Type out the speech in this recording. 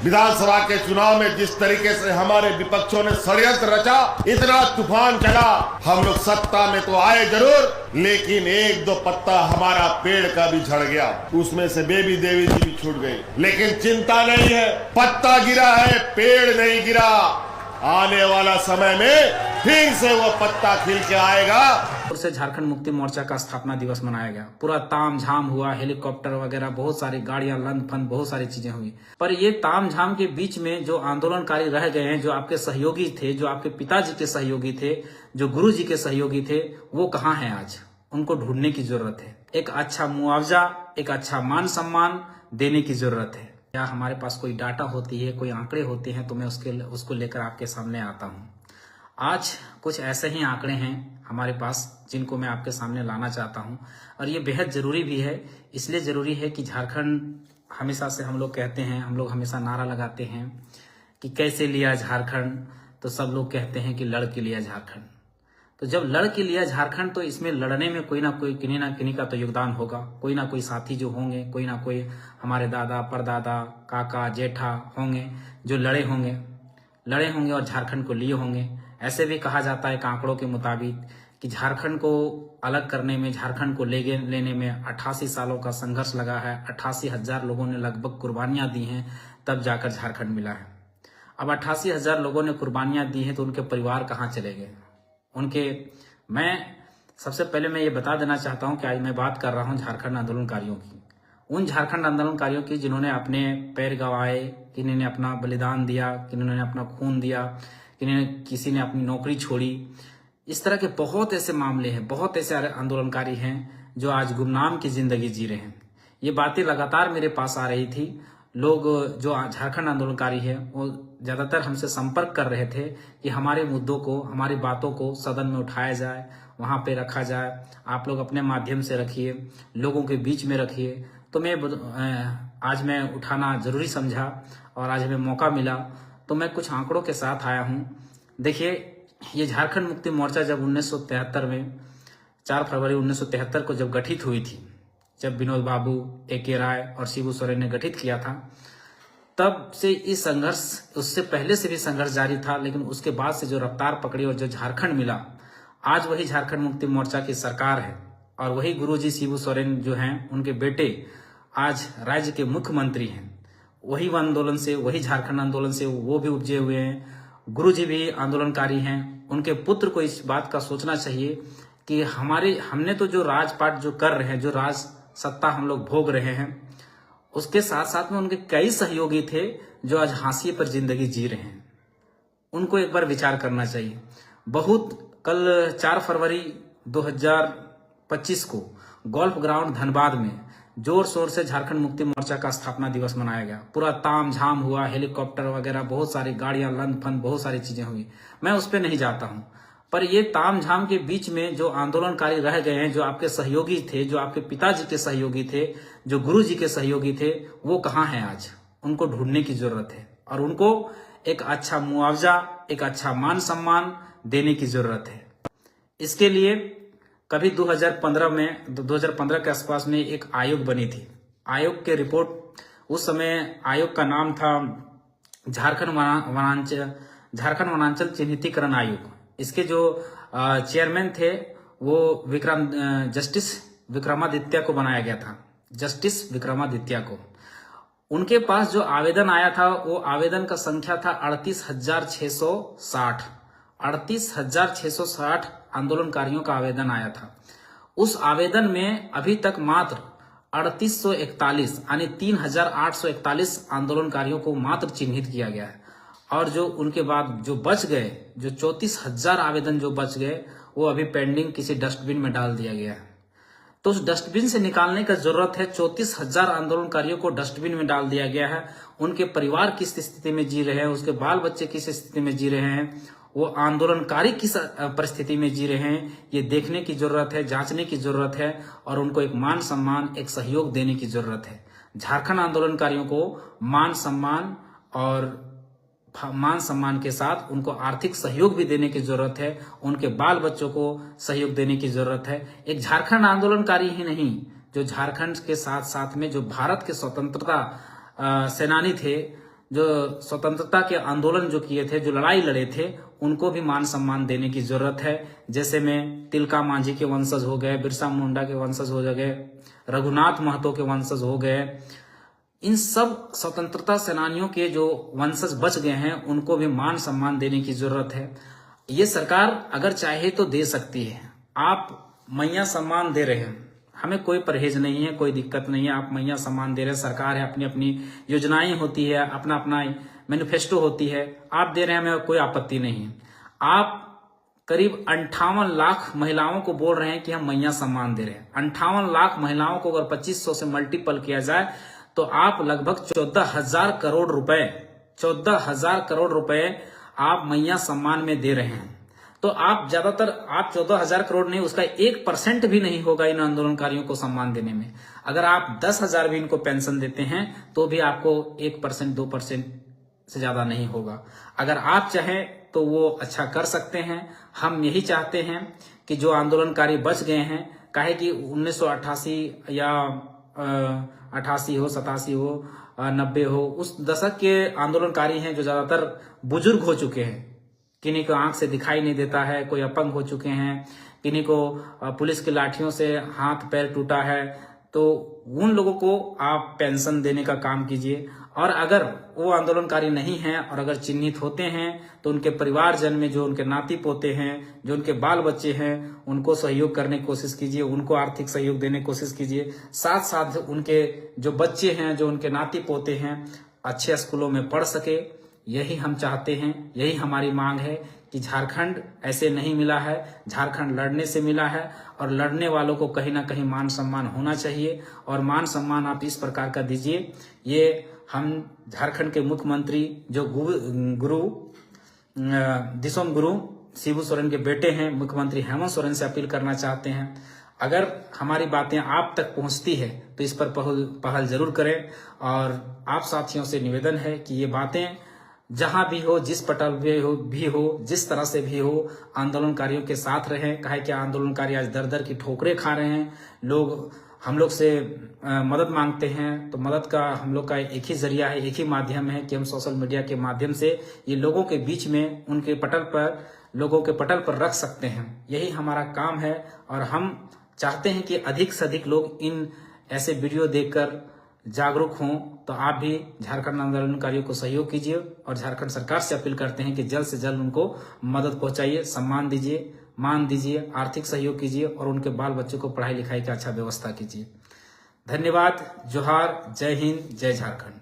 विधानसभा के चुनाव में जिस तरीके से हमारे विपक्षों ने षड्यंत्र रचा, इतना तूफान चला, हम लोग सत्ता में तो आए जरूर, लेकिन एक दो पत्ता हमारा पेड़ का भी झड़ गया, उसमें से बेबी देवी जी भी छूट गई। लेकिन चिंता नहीं है, पत्ता गिरा है, पेड़ नहीं गिरा। आने वाला समय में फिर से वो पत्ता खिल के आएगा। से झारखंड मुक्ति मोर्चा का स्थापना दिवस मनाया गया। पूरा ताम झाम हुआ, हेलीकॉप्टर वगैरह, बहुत सारी गाड़ियां, लंद फंद, बहुत सारी चीजें हुई। पर ये ताम झाम के बीच में जो आंदोलनकारी रह गए हैं, जो आपके सहयोगी थे, जो आपके पिताजी के सहयोगी थे, जो गुरु जी के सहयोगी थे, वो कहाँ हैं आज? उनको ढूंढने की जरूरत है। एक अच्छा मुआवजा, एक अच्छा मान सम्मान देने की जरूरत है। क्या हमारे पास कोई डाटा होती है, कोई आंकड़े होते हैं, तो मैं उसको लेकर आपके सामने आता हूँ। आज कुछ ऐसे ही आंकड़े हैं हमारे पास जिनको मैं आपके सामने लाना चाहता हूं, और ये बेहद जरूरी भी है। इसलिए जरूरी है कि झारखंड, हमेशा से हम लोग कहते हैं, हम लोग हमेशा नारा लगाते हैं कि कैसे लिया झारखंड, तो सब लोग कहते हैं कि लड़ के लिया झारखंड। तो जब लड़ के लिया झारखंड, तो इसमें लड़ने में कोई ना कोई, किन्हीं ना किन्हीं का तो योगदान होगा। कोई ना कोई साथी जो होंगे, कोई ना कोई हमारे दादा, परदादा, काका, जेठा होंगे जो लड़े होंगे और झारखंड को लिए होंगे। ऐसे भी कहा जाता है आंकड़ों के मुताबिक कि झारखंड को अलग करने में, झारखंड को लेने में 88 सालों का संघर्ष लगा है। 88,000 लोगों ने लगभग कुर्बानियां दी हैं, तब जाकर झारखंड मिला है। अब 88,000 लोगों ने कुर्बानियां दी हैं, तो उनके परिवार कहाँ चले गए? मैं सबसे पहले मैं ये बता देना चाहता हूं कि आज मैं बात कर रहा हूं झारखंड आंदोलनकारियों की, उन झारखंड आंदोलनकारियों की जिन्होंने अपने पैर गंवाए, किन्हीं ने अपना बलिदान दिया, किन्होंने अपना खून दिया, किसी ने अपनी नौकरी छोड़ी। इस तरह के बहुत ऐसे मामले हैं, बहुत ऐसे आंदोलनकारी हैं जो आज गुमनाम की जिंदगी जी रहे हैं। ये बातें लगातार मेरे पास आ रही थी। लोग जो झारखंड आंदोलनकारी हैं वो ज्यादातर हमसे संपर्क कर रहे थे कि हमारे मुद्दों को, हमारी बातों को सदन में उठाया जाए, वहां पे रखा जाए। आप लोग अपने माध्यम से रखिए, लोगों के बीच में रखिए। तो आज मैं उठाना जरूरी समझा और आज हमें मौका मिला, तो मैं कुछ आंकड़ों के साथ आया हूं। देखिए, ये झारखंड मुक्ति मोर्चा जब 1973 में 4 फरवरी 1973 को जब गठित हुई थी, जब विनोद बाबू, ए.के. राय और शिबू सोरेन ने गठित किया था, तब से इस संघर्ष, उससे पहले से भी संघर्ष जारी था, लेकिन उसके बाद से जो रफ्तार पकड़ी और जो झारखंड मिला, आज वही झारखंड मुक्ति मोर्चा की सरकार है और वही गुरुजी शिबू सोरेन जो हैं, उनके बेटे आज राज्य के मुख्यमंत्री हैं। वही आंदोलन से, वही झारखंड आंदोलन से वो भी उपजे हुए हैं। गुरुजी भी आंदोलनकारी हैं। उनके पुत्र को इस बात का सोचना चाहिए कि हमने तो जो राजपाट जो कर रहे हैं, जो राज सत्ता हम लोग भोग रहे हैं, उसके साथ साथ में उनके कई सहयोगी थे जो आज हाशिए पर जिंदगी जी रहे हैं। उनको एक बार विचार करना चाहिए। कल 4 फरवरी 2025 को गोल्फ ग्राउंड धनबाद में जोर शोर से झारखंड मुक्ति मोर्चा का स्थापना दिवस मनाया गया। पूरा ताम झाम हुआ, हेलीकॉप्टर वगैरह, बहुत सारी गाड़ियां, लंद फंद, बहुत सारी चीजें हुई। मैं उस पर नहीं जाता हूं, पर ये ताम झाम के बीच में जो आंदोलनकारी रह गए हैं, जो आपके सहयोगी थे, जो आपके पिताजी के सहयोगी थे, जो गुरु जी के सहयोगी थे, वो कहाँ हैं आज? उनको ढूंढने की जरूरत है और उनको एक अच्छा मुआवजा, एक अच्छा मान सम्मान देने की जरूरत है। इसके लिए कभी 2015 के आसपास में एक आयोग बनी थी। आयोग के रिपोर्ट, उस समय आयोग का नाम था झारखंड वनांचल चिन्हितीकरण आयोग। इसके जो चेयरमैन थे वो जस्टिस विक्रमादित्य को बनाया गया था, जस्टिस विक्रमादित्य को। उनके पास जो आवेदन आया था, वो आवेदन का संख्या था 38,660। 38,660 आंदोलनकारियों का आवेदन आया था। उस आवेदन में अभी तक मात्र 3841 यानी 3,841 आंदोलनकारियों को मात्र चिन्हित किया गया है। और जो उनके बाद जो बच गए, जो 34,000 आवेदन जो बच गए, वो अभी पेंडिंग किसी डस्टबिन में डाल दिया गया है। तो उस डस्टबिन से निकालने का जरूरत है। 34,000 आंदोलनकारियों को डस्टबिन में डाल दिया गया है। उनके परिवार किस स्थिति में जी रहे हैं, उसके बाल बच्चे किस स्थिति में जी रहे हैं, वो आंदोलनकारी किस परिस्थिति में जी रहे हैं, ये देखने की जरूरत है, जांचने की जरूरत है और उनको एक मान सम्मान, एक सहयोग देने की जरूरत है। झारखंड आंदोलनकारियों को मान सम्मान के साथ उनको आर्थिक सहयोग भी देने की जरूरत है। उनके बाल बच्चों को सहयोग देने की जरूरत है। एक झारखंड आंदोलनकारी ही नहीं, जो झारखंड के साथ साथ में जो भारत के स्वतंत्रता सेनानी थे, जो स्वतंत्रता के आंदोलन जो किए थे, जो लड़ाई लड़े थे, उनको भी मान सम्मान देने की जरूरत है। जैसे में तिलका मांझी के वंशज हो गए, बिरसा मुंडा के वंशज हो गए, रघुनाथ महतो के वंशज हो गए। इन सब स्वतंत्रता सेनानियों के जो वंशज बच गए हैं, उनको भी मान सम्मान देने की जरूरत है। ये सरकार अगर चाहे तो दे सकती है। आप मैया सम्मान दे रहे हैं, हमें कोई परहेज नहीं है, कोई दिक्कत नहीं है। आप मैया सम्मान दे रहे हैं, सरकार है, अपनी अपनी योजनाएं होती है, अपना अपना मैनिफेस्टो होती है, आप दे रहे हैं, हमें कोई आपत्ति नहीं है। आप करीब 58 लाख महिलाओं को बोल रहे हैं कि हम मैया सम्मान दे रहे हैं। 58 लाख महिलाओं को अगर 2500 से मल्टीपल किया जाए तो आप लगभग 14,000 करोड़ रुपए, 14,000 करोड़ रुपए आप मैया सम्मान में दे रहे हैं। तो आप ज्यादातर, आप 14,000 करोड़ नहीं, उसका 1% भी नहीं होगा इन आंदोलनकारियों को सम्मान देने में। अगर आप 10,000 भी इनको पेंशन देते हैं तो भी आपको 1%, 2% से ज्यादा नहीं होगा। अगर आप चाहें तो वो अच्छा कर सकते हैं। हम यही चाहते हैं कि जो आंदोलनकारी बच गए हैं, काहे कि 1988 या 88 हो, 87 हो, 90 हो, उस दशक के आंदोलनकारी हैं जो ज्यादातर बुजुर्ग हो चुके हैं। किन्हीं को आंख से दिखाई नहीं देता है, कोई अपंग हो चुके हैं, किन्हीं को पुलिस की लाठियों से हाथ पैर टूटा है। तो उन लोगों को आप पेंशन देने का काम कीजिए। और अगर वो आंदोलनकारी नहीं हैं और अगर चिन्हित होते हैं तो उनके परिवारजन में जो उनके नाती पोते हैं, जो उनके बाल बच्चे हैं, उनको सहयोग करने की कोशिश कीजिए, उनको आर्थिक सहयोग देने की कोशिश कीजिए। साथ साथ उनके जो बच्चे हैं, जो उनके नाती पोते हैं, अच्छे स्कूलों में पढ़ सके। यही हम चाहते हैं, यही हमारी मांग है कि झारखंड ऐसे नहीं मिला है, झारखंड लड़ने से मिला है और लड़ने वालों को कहीं ना कहीं मान सम्मान होना चाहिए। और मान सम्मान आप इस प्रकार का दीजिए। ये हम झारखंड के मुख्यमंत्री जो दिसोम गुरु शिबू सोरेन के बेटे हैं, मुख्यमंत्री हेमंत सोरेन से अपील करना चाहते हैं, अगर हमारी बातें आप तक पहुंचती है तो इस पर पहल जरूर करें। और आप साथियों से निवेदन है कि ये बातें जहां भी हो, जिस पटल भी हो, जिस तरह से भी हो, आंदोलनकारियों के साथ रहें। काहे कि आंदोलनकारी आज दर दर की ठोकरें खा रहे हैं। लोग हम लोग से मदद मांगते हैं, तो मदद का हम लोग का एक ही जरिया है, एक ही माध्यम है कि हम सोशल मीडिया के माध्यम से ये लोगों के बीच में, उनके पटल पर, लोगों के पटल पर रख सकते हैं। यही हमारा काम है और हम चाहते हैं कि अधिक से अधिक लोग इन ऐसे वीडियो देखकर जागरूक हों। तो आप भी झारखंड आंदोलनकारियों को सहयोग कीजिए और झारखंड सरकार से अपील करते हैं कि जल्द से जल्द उनको मदद पहुंचाइए, सम्मान दीजिए, मान दीजिए, आर्थिक सहयोग कीजिए और उनके बाल बच्चों को पढ़ाई लिखाई की अच्छा व्यवस्था कीजिए। धन्यवाद। जोहार। जय हिंद। जय झारखंड।